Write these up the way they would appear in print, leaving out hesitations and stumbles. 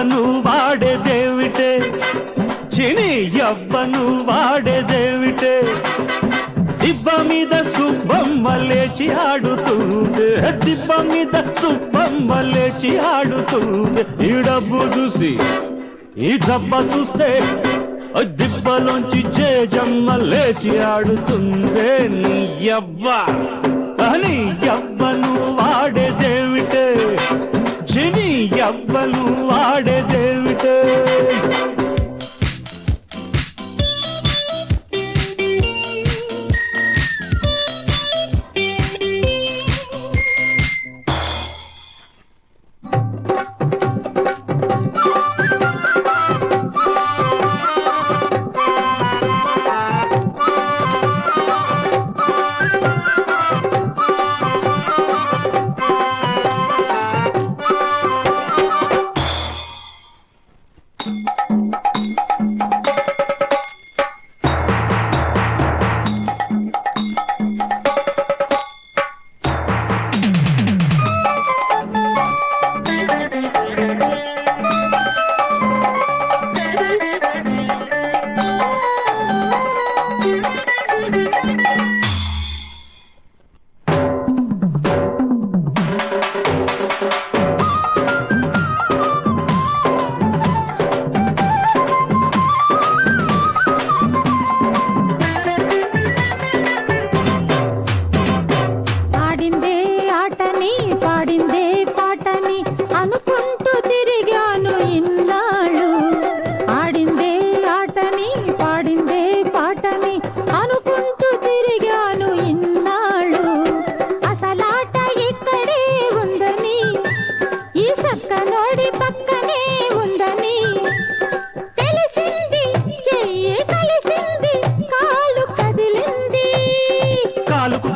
యవ్వను వాడేదేమిటే చిని యవ్వను వాడేదేమిటే దిబ్బ మీద సుబ్బమ్మ లేచి ఆడుతుంది దిబ్బ మీద సుబ్బమ్మ లేచి ఆడుతుంది ఈ డబ్బు చూసి ఈ దెబ్బ చూస్తే దిబ్బలోంచి జేజమ్మ లేచి ఆడుతుందే నీ యవ్వ అని యవ్వను వాడేదేమిటే చిని యవ్వను వాడేదేమిటే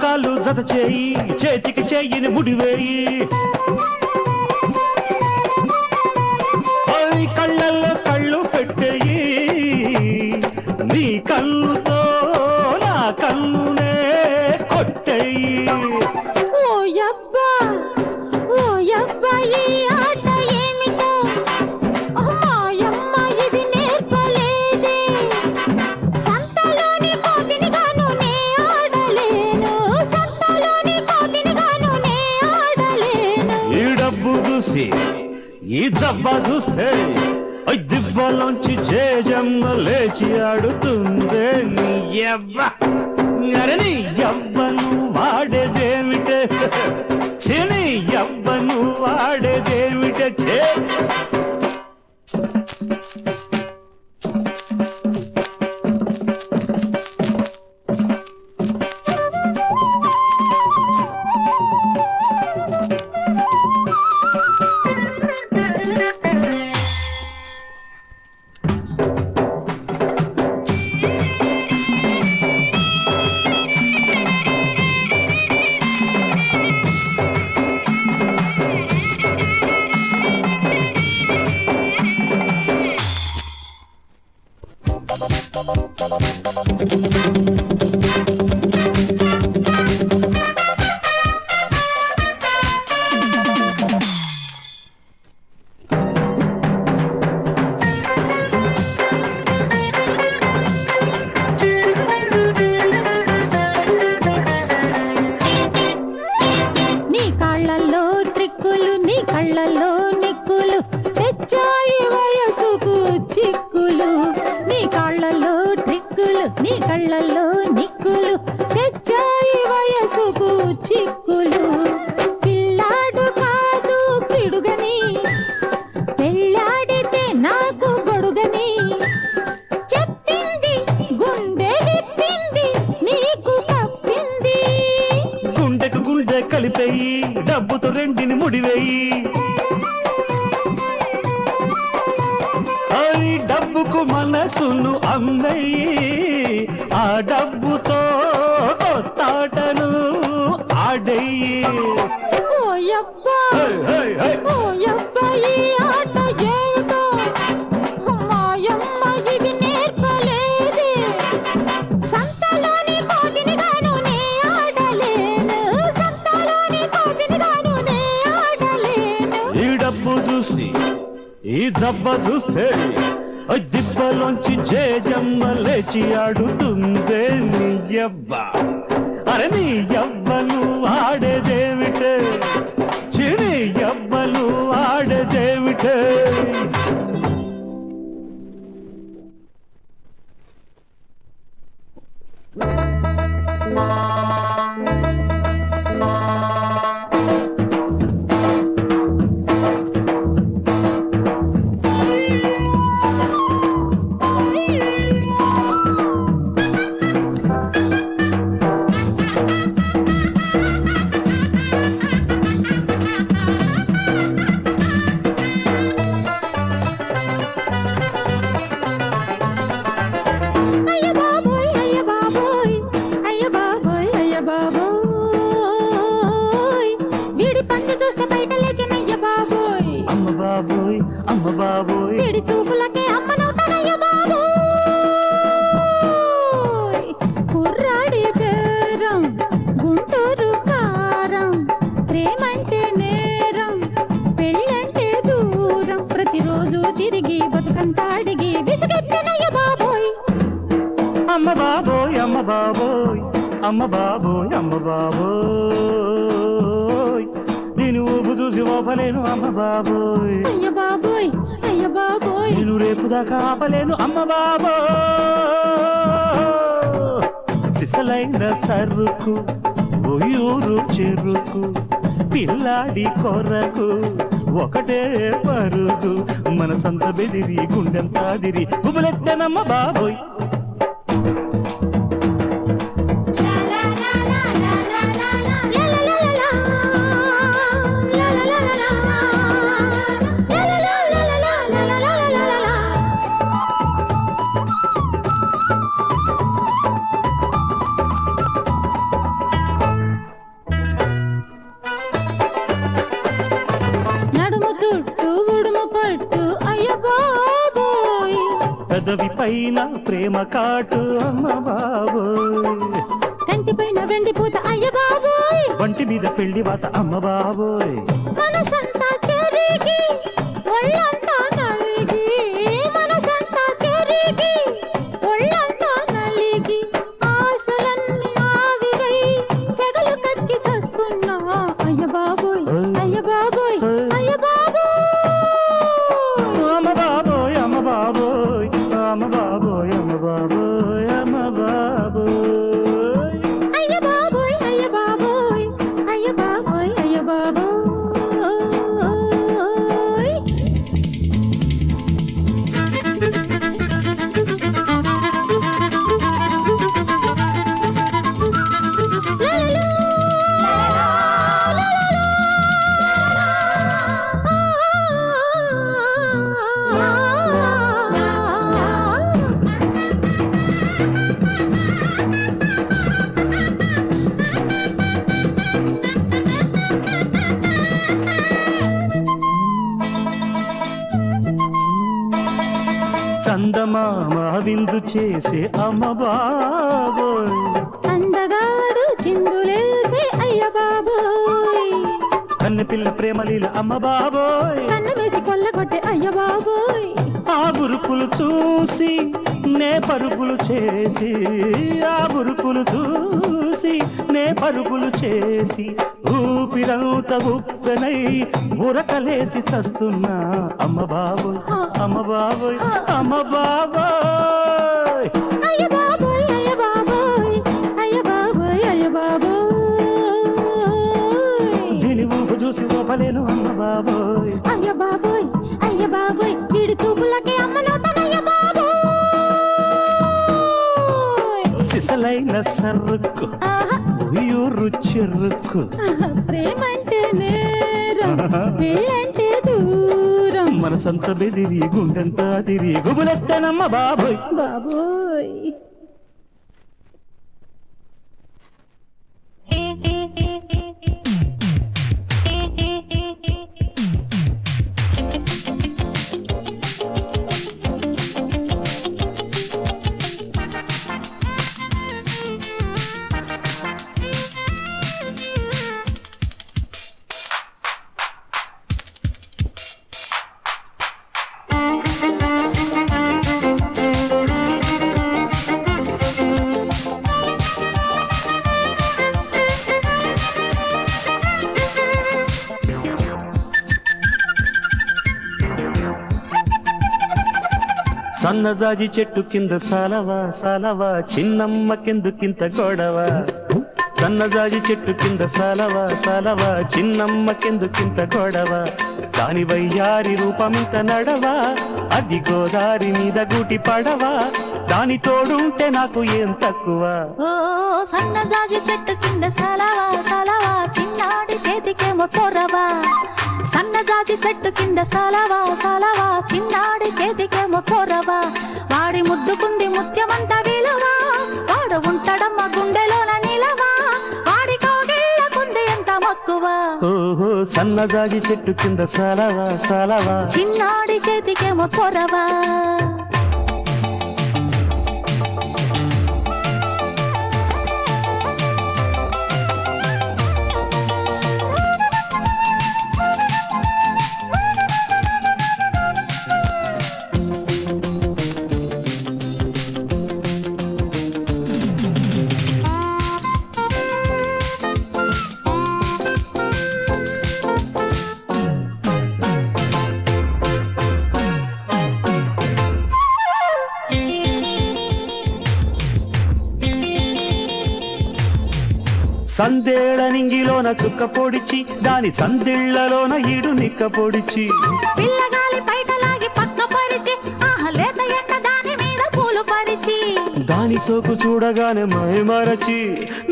కాలు జత చేయి చేతికి చెయ్యిని ముడివేయి కళ్ళల్లో కళ్ళు పెట్టేయి నీ కళ్ళుతో నా కళ్ళునే కొట్టేయి ఓ యబ్బా ఈ ఆట ఏమిటో అమ్మాయమ్మ ఇది నేర్పలేదే సంతలోని కోతిని గాను నే ఆడలేను సంతలోని కోతిని గాను నే ఆడలేను ఈ డబ్బు చూసి ఈ జబ్బా చూస్తే దిబ్బలోంచి జేజమ్మ లేచి ఆడుతుందే నీ యవ్వ అరే నీ యవ్వను వాడేదేమిటే చిని యవ్వను వాడేదేమిటే చే కళ్ళల్లో నిక్కులు తెచ్చాయి వయసుకు చిక్కులు నీ కాళ్ళల్లో ట్రిక్కులు నీ కళ్ళల్లో నిక్కులు తెచ్చాయి వయసుకు చిక్కులు పిల్లాడు కాదు పిడుగని పెళ్ళాడితే నాకు గొడుగని చెప్పింది గుండె లిప్పింది నీకు కప్పింది గుండెకు గుండె కలిపేయి డబ్బుతో రెండిని ముడివేయి డబ్బుకు మనసును అమ్మయ్యి ఆ డబ్బుతో కొత్తాటను ఆడయ్యి ఓ యబ్బా ఈ ఆట ఏమిటో మాయమ్మ ఇది నేర్పలేదే సంతలోని కోతిని గాను నే ఆడలేను సంతలోని కోతిని గాను నే ఆడలేను ఈ డబ్బు చూసి ఈ దెబ్బ చూస్తే దిబ్బలోంచి జేజమ్మ లేచి ఆడుతుందే నీ యవ్వ. అరే నీ యవ్వలు ఆడేదేమిటే, చిని యవ్వలు ఆడేదేమిటే. అయ్య బాబోయ్ అయ్య బాబోయ్ అయ్య బాబోయ్ అయ్య బాబోయ్ వీడి పండు చూస్తే బయట లేచనయ్య బాబోయ్. అమ్మ బాబోయ్ అమ్మ బాబోయ్ వీడి చూపులకే అమ్మనవుతానయ్య బాబోయ్. కుర్రాడి బేరం గుంటూరు కారం, ప్రేమంటే నేరం పెళ్ళంటే దూరం, ప్రతిరోజు తిరిగి బతుకంతా అడిగి విసుగెత్తనయ్య బాబోయ్. అమ్మ బాబోయ్ అమ్మ బాబోయ్ అమ్మ బాబోయ్ అమ్మ బాబోయ్ దీని ఊపు చూసి ఓపలేను అమ్మ బాబోయ్. అయ్య బాబోయ్ అయ్య బాబోయ్ నేను రేపు దాకా ఆపలేను అమ్మ బాబోయ్. సిసలైన సరుకు బొయ్యూరు చెరుకు పిల్లాడి కొరకు ఒకటే పరుగు, మన సొంత బెదిరి గుండెంతా దిరి గుబులెత్తనమ్మ బాబోయ్. నడుము చుట్టూ ఉడుము పట్టు అయ్య బాబోయ్. పెదవి పైన ప్రేమ కాటు అమ్మ బాబోయ్. కంటి పైన వెండి పూత అయ్య బాబోయ్. వంటి మీద పెళ్లి వాత అమ్మ బాబోయ్. మనసంతా చెరిగి ఒళ్ళంతా నలిగి, మనసంతా చెరిగి ఒళ్ళంతా నలిగి, ఆశలన్నీ ఆవిరై చెగలు కక్కి చస్తున్నా అయ్య బాబోయ్ అయ్య బాబోయ్ అయ్య బాబోయ్. అమ్మ బాబోయ్ అమ్మ బాబోయ్ అమ్మ బాబోయ్ అమ్మ బాబోయ్ అమ్మ బాబోయ్. అయ్య బాబోయ్ అయ్య బాబోయ్ అయ్య బాబోయ్ అయ్య బాబోయ్. చందమామ విందు చేసే అమ్మ బాబోయ్. అందగాడు చిందులేసే అయ్య బాబోయ్. కన్నె పిల్ల ప్రేమలీల అమ్మ బాబోయ్. కన్ను వేసి కొల్లగొట్టే అయ్య బాబోయ్. ఆ బురుకులు చూసి నే పరుగులు చేసి, ఆ బురుకులు చూసి నే పరుగులు చేసి, ఊపిరంత ఉప్పెనై ఉరకలేసి చస్తున్నా అమ్మ బాబోయ్ అమ్మ బాబోయ్ అమ్మ బాబోయ్. అయ్య బాబోయ్ అయ్య బాబోయ్ అయ్య బాబోయ్ అయ్య బాబోయ్. దీని ఊపు చూసి ఓపలేను అమ్మ బాబోయ్. అయ్య బాబోయ్ అయ్య బాబోయ్ వీడి చూపులకే అమ్మనవుతానయ్య బాబోయ్. సిసలైన సరుకు ఆహా, ఉయ్యూరు చెరుకు, ప్రేమంటే నేరం పెళ్ళంటే దూరం, మన సొంత బెదిరి గుండెంతా తిరి గుబులెత్తనమ్మ బాబోయ్. బాబోయ్. సన్నజాజి చెట్టు కింద సాలవా సాలవా చిన్నమ్మ కిందుకింత గొడవ సన్నజాజి చెట్టు కింద సాలవా సాలవా చిన్నమ్మ కిందుకింత గొడవ దాని వయ్యారి రూపమింత నడవా అది గోదారి మీద గూటి పడవా దాని తోడుంటే నాకు ఏం తక్కువ ఓ సన్నజాజి చెట్టు కింద సలవా సలవా చిన్నాడి చేతికేమో చొరవా సన్నజాజి చెట్టు కింద సలవా సలవా చిన్నాడి చేతికేమో చొరవా వాడి ముద్దుకుంది ముత్యమంత విలువ వాడు ఉంటాడమ్మ గుండెలోన నిలవా వాడి కౌగిళ్ళకుంది ఎంత మక్కువ ఓహో సన్నజాజి చెట్టు కింద సాలవా సాలవా చిన్నాడి చేతికేమో చొరవా సందేళ నింగిలోన చుక్క పొడిచి దాని సందిళ్లలోన ఈడు నిక్క పొడిచి పిల్లగాలి బయటలాగి పక్క పరిచి లేత ఎండ దాని మీద పూలు పరిచి దాని సోకు చూడగానే మైమరచి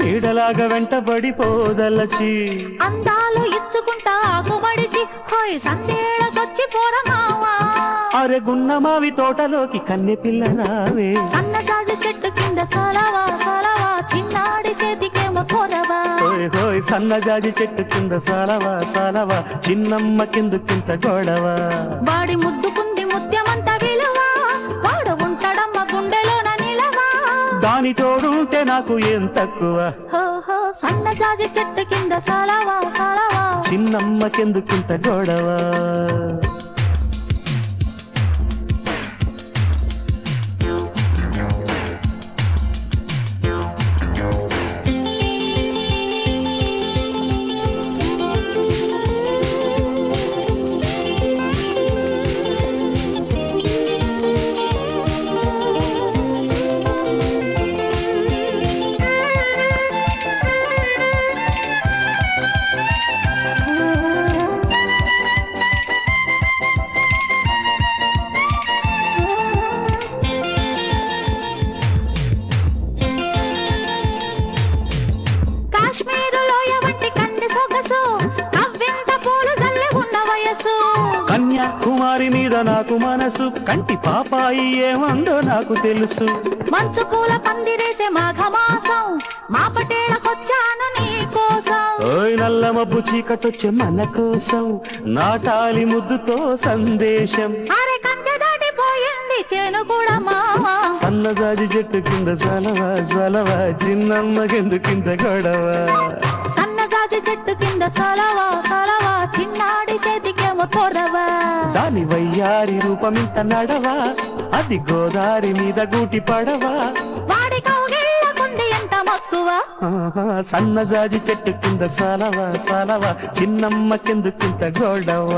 నీడలాగా వెంటబడి పోదలచి అందాలు ఇచ్చుకుంటా ఆకుబడిచి హోయ్ సందేళకొచ్చి పోరమావా అరె గున్న మావి తోటలోకి కన్నె పిల్ల రావే సన్నజాజి చెట్టు కింద సలవా సలవా చిన్నాడి చేతికేమో చొరవా హోయ్ హోయ్ సన్నజాజి చెట్టు కింద సాలవా సాలవా చిన్నమ్మ కిందుకింత గొడవ వాడి ముద్దుకుంది ముత్యమంత విలువ వాడు ఉంటాడమ్మ గుండెలోన నిలవా దాని తోడుంటే నాకు ఏం తక్కువ హో హో సన్నజాజి చెట్టు కింద సలవా సలవా చిన్నమ్మ కిందుకింత గొడవ కన్యాకుమారి మీద నాకు మనసు కంటి పాపాయి ఏమందో నాకు తెలుసు మంచు పూల పందిరేసే మాఘమాసం మా పటేళకొచ్చాను నీ కోసం ఓయ్ నల్ల మబ్బు చీకటొచ్చే మన కోసం నాటాలి ముద్దుతో సందేశం అరే కంచె దాటిపోయింది చేను కూడా మావా సన్నజాజి చెట్టు కింద సలవా సలవా చిన్నమ్మకెందుకింత గొడవ సన్నజాజి చెట్టు కింద సలవా సలవా చిన్నాడి చేతికేమో చొరవా దాని వయ్యారి రూపమింత నడవా అది గోదారి మీద గూటి పడవా వాడి కౌగిళ్ళకుంది ఎంత మక్కువ ఆహా, సన్నజాజి చెట్టు కింద సాలవా సాలవా చిన్నమ్మ కిందుకింత గొడవ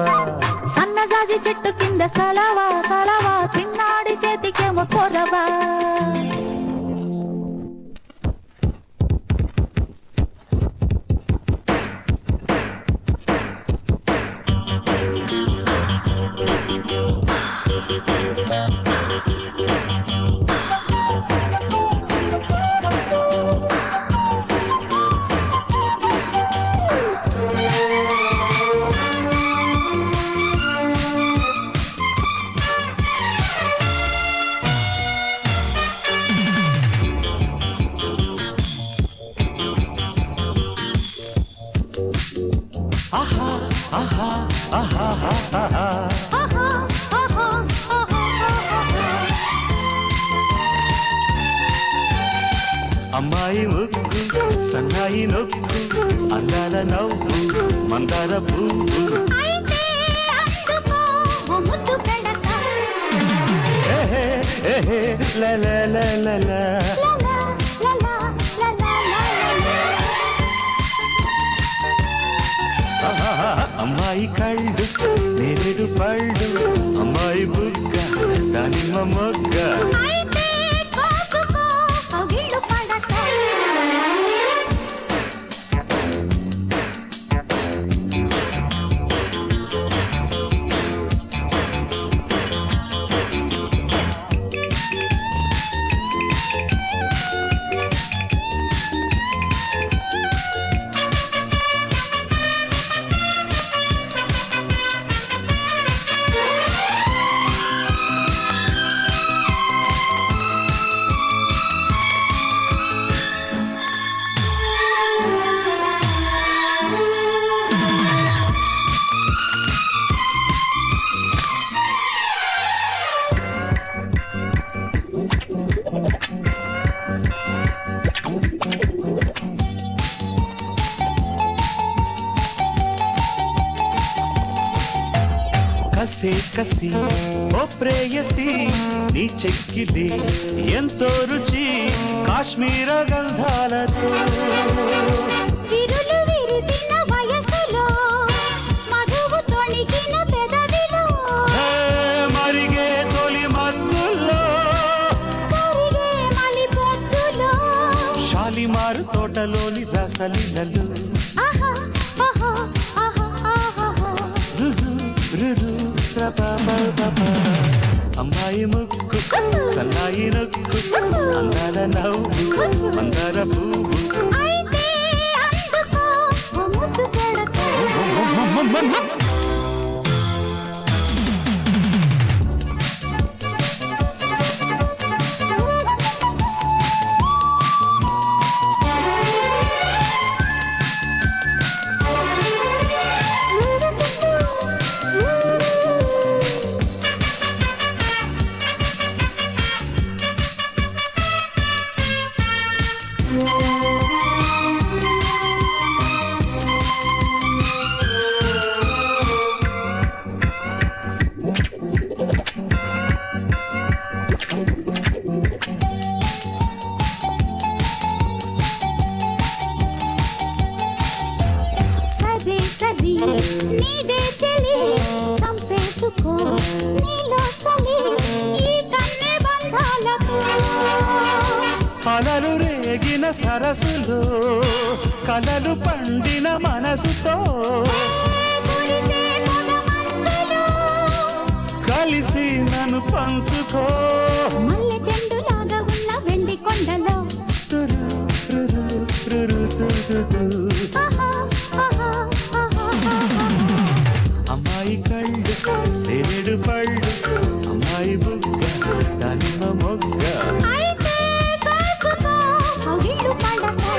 సన్నజాజి చెట్టు కింద సలవా సలవా చిన్నాడి చేతికేమో చొరవా అమ్మాయి ముక్కు సన్నాయి నొక్కు అందాల నవ్వు మందార పువ్వు అయితే అందుకో ఓ ముద్దు పెడతా ఏహే ఏహే ల ల ల ల ల లా లా లా లా లా ఆహాహా, అమ్మాయి కళ్ళు నేరేడు పళ్ళు అమ్మాయి బుగ్గ దానిమ్మ మొగ్గ కసే కసి ఓ ప్రేయసి నీ చెక్కిలి ఎంతో రుచి కాశ్మీర గంధాలతో విరులు విరిసిన వయసులో మధువు తొణికిన పెదవిలో మరిగే తొలి మత్తుల్లో కరిగే మలి పొద్దులో షాలిమారు తోటలోని రసలీలలు ఆహా ఆహా ఆహా ఆహా జుజు రురు రపపపప అమ్మాయి ముక్కు సన్నాయి నొక్కు అందాల నవ్వు మందార పువ్వు అయితే అందుకో ఓ ముద్దు పెడతా నీదే చెలి సంపేసుకో నీలో చలి ఈ కన్నె బంధాలకు అలలు రేగిన సరస్సులో కలలు పండిన మనసుతో కురిసే పొగ మంచులో కలిసి నన్ను పంచుకో మల్లె చెండులాగా ఉన్న వెండి కొండలో తురు, తురు, తురు, తురు, తురు. ఆహా ఆహా ఆహా ఆహా అమ్మాయి కళ్ళు నేడు పళ్ళు అమ్మాయి బుగ్గ దానిమ్మ మొగ్గ అయితే కాసుకో కవిళ్ళు పడతా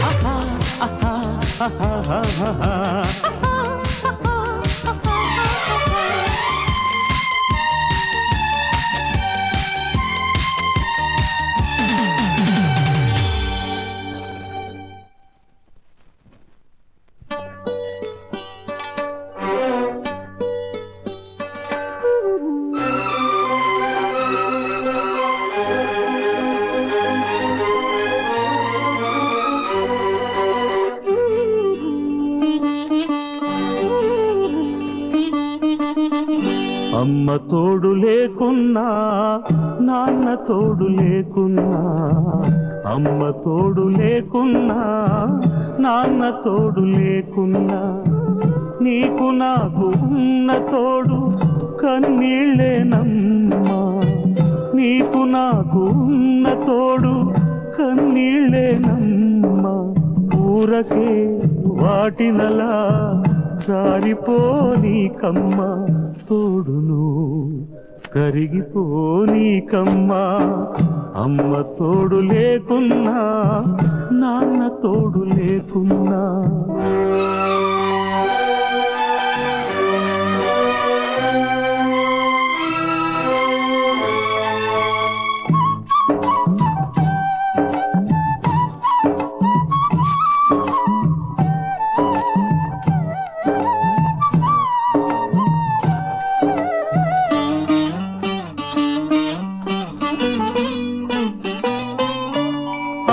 ఆహా, ఆహా, ఆహా, ఆహా. అమ్మ తోడు లేకున్నా నాన్న తోడు లేకున్నా అమ్మ తోడు లేకున్నా నాన్న తోడు లేకున్నా నీకు నాకు ఉన్న తోడు కన్నీళ్ళేనమ్మా నీకు నాకు ఉన్న తోడు కన్నీళ్ళేనమ్మా ఊరకే వాటినలా జారిపోనీకమ్మ తోడును కరిగిపోనీకమ్మా అమ్మ తోడు లేకున్నా నాన్న తోడు లేకున్నా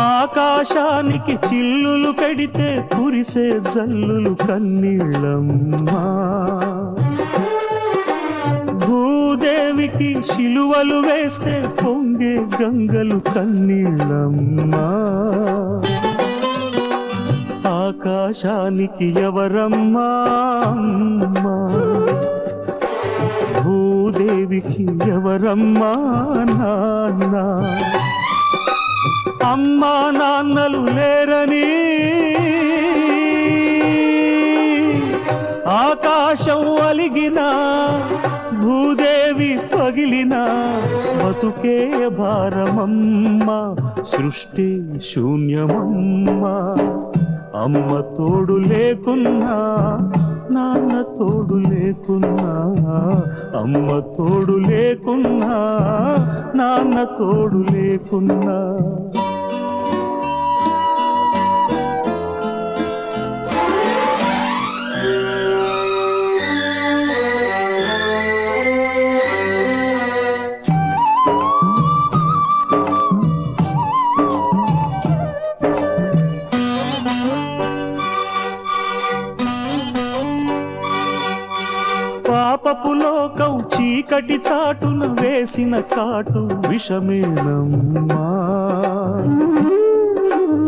ఆకాశానికి చిల్లులు కడితే కురిసే జల్లులు కన్నీళ్ళమ్మా భూదేవికి శిలువలు వేస్తే పొంగే గంగలు కన్నీళ్ళమ్మా ఆకాశానికి ఎవరమ్మా అమ్మా భూదేవికి ఎవరమ్మా నాన్న అమ్మా నాన్నలు లేరని ఆకాశం అలిగిన భూదేవి పగిలిన బతుకే భారమమ్మ సృష్టి శూన్యమమ్మ అమ్మ తోడు లేకున్నా నాన్న తోడు లేకున్నా అమ్మ తోడు లేకున్నా నాన్న తోడు లేకున్నా చీకటి చాటున వేసిన కాటు విషమేనమ్మా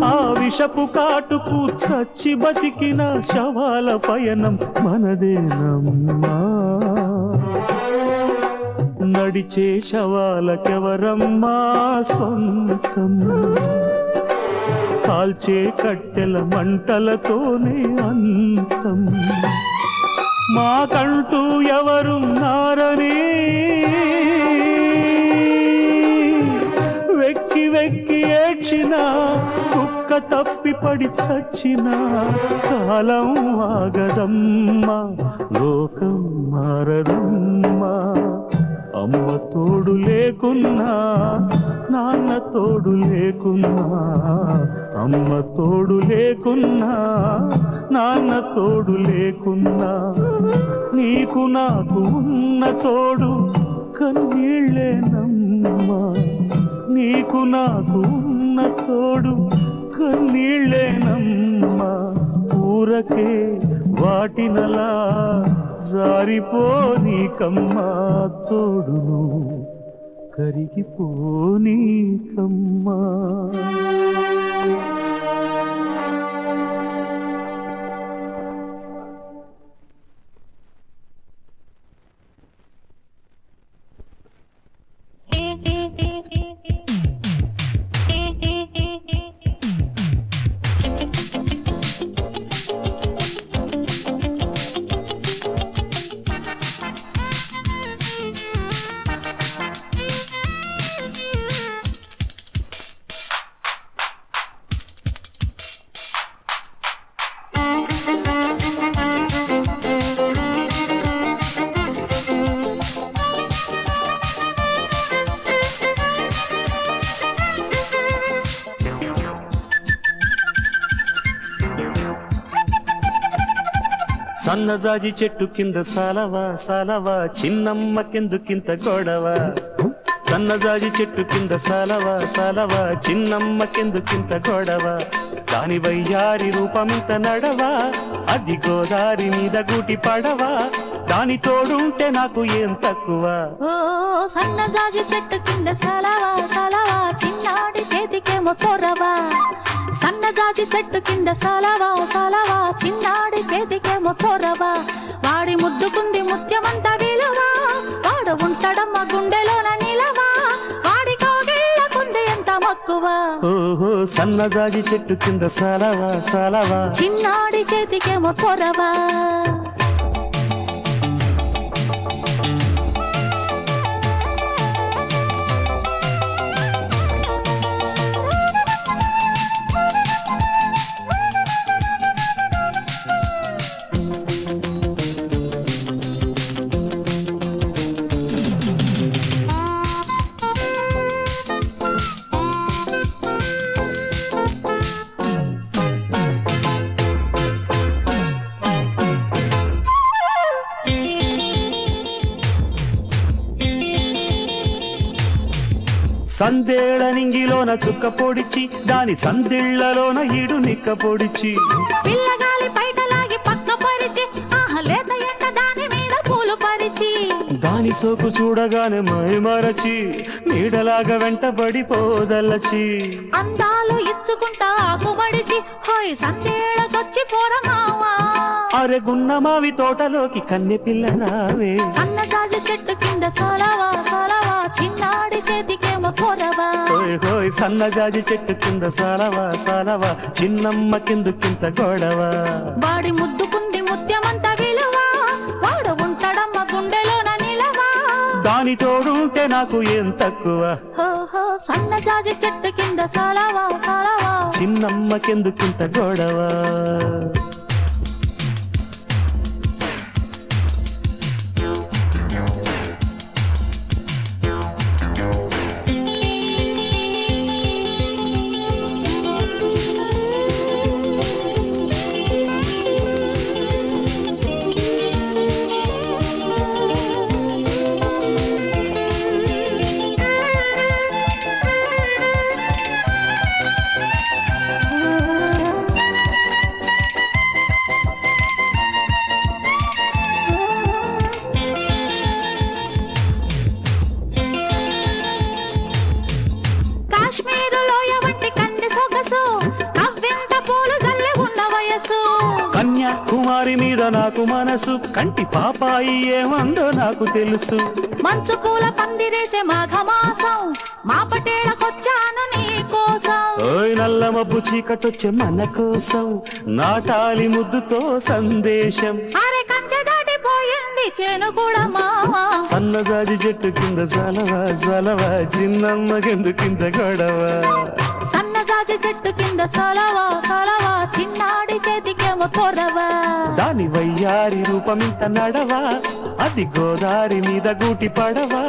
ఆ విషపు కాటుకు చచ్చి బతికిన శవాల పయనం మనదేనమ్మా నడిచే శవాలకెవరమ్మా సొంతం కాల్చే కట్టెల మంటలతోనే అంతం మాకంటూ ఎవరున్నారని వెక్కి వెక్కి ఏడ్చిన కుక్క తప్పి పడి చచ్చిన కాలం ఆగదమ్మా లోకం మారదమ్మా అమ్మ తోడు లేకున్నా నాన్న తోడు లేకున్నా అమ్మ తోడు లేకున్నా నాన్న తోడు లేకున్నా నీకు నాకు ఉన్న తోడు కన్నీళ్ళేనమ్మా నీకు నాకు ఉన్న తోడు కన్నీళ్ళేనమ్మా ఊరకే వాటినలా జారిపోనీకమ్మా తోడును కరిగిపోనీకమ్మా సన్నజాజి చెట్టు కింద సాలవా సాలవా చిన్నమ్మకెందుకింత గొడవ సన్నజాజి చెట్టు కింద సాలవా సాలవా చిన్నమ్మకెందుకింత గొడవ దాని వయ్యారి రూపమింత నడవా అది గోదారి మీద గూటి పడవా దాని తోడుంటే నాకు ఏం తక్కువ ఓ సన్నజాజి చెట్టు కింద సాలవా సాలవా చిన్నాడి చేతికేమో కొరవా సన్నజాజి చెట్టు కింద సాలవా సాలవా చిన్నాడి చేతికేమో కొరవా వాడి ముద్దుకుంది ముత్యమంత విలువ వాడు ఉంటాడమ్మ గుండెలోన నిలవా వాడి కోగిళ్ళకుంది ఎంత మక్కువ ఓహో సన్నజాజి చెట్టు కింద సాలవా సాలవా చిన్నాడి చేతికేమో కొరవా సందేళ నింగిలోన చుక్క పొడిచి దాని సందిళ్లలోన ఈడు నిక్క పొడిచి పిల్లగాలి బయటలాగి పక్క పరిచి లేత ఎండ దాని మీద పూలు పరిచి దాని సోకు చూడగానే మైమరచి నీడలాగా వెంటబడిపోదలచి అందాలు ఇచ్చుకుంటా ఆకుబడిచి హోయ్ సందేళకొచ్చి పోరమావా అరె గున్నమావి తోటలోకి కన్నె పిల్ల రావే సన్నజాజి చెట్టు కింద సాలవా సాలవా చిన్నాడి చేతికేమో కొరవా హోయ్ హోయ్ సన్నజాజి చెట్టు కింద సాలవా సాలవా చిన్నమ్మకెందుకింత గొడవ వాడి ముద్దుకుంది ముత్యమంత విలువ వాడు ఉంటాడమ్మ గుండెలోన నిలవా దాని తోడుంటే నాకు ఏం తక్కువ హో హో సన్నజాజి చెట్టు కింద సాలవా సాలవా చిన్నమ్మకెందుకింత గొడవ కుమారి మీద నాకు మనసు, కంటి పాపాయి ఏమందో నాకు తెలుసు. మంచు పూల పందిరేసే మాఘమాసం, మా పటేళకొచ్చాను నీ కోసం. ఓయ్ నల్ల మబ్బు చీకటొచ్చే మన కోసం, నాటాలి ముద్దుతో సందేశం. అరే కంచె దాటిపోయింది చేను కూడా మావా. సన్నజాజి చెట్టు కింద సలవా సలవా, చిన్నమ్మకెందుకింత గొడవ. సన్నజాజి చెట్టు కింద సలవా సలవా, చిన్నాడి చేతికేమో కొరవా. దాని వయ్యారి రూపమింత నడవా, అది గోదారి మీద గూటి పడవా.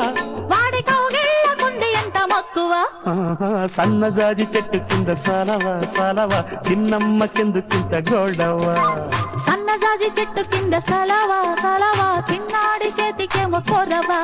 వాడి కౌగిళ్ళకుంది ఎంత మక్కువ. ఆహా, సన్నజాజి చెట్టు కింద సలవా సలవా, చిన్నమ్మకెందుకింత గొడవ. సన్నజాజి చెట్టు కింద సలవా సలవా, చిన్నాడి చేతికేమో కొరవా.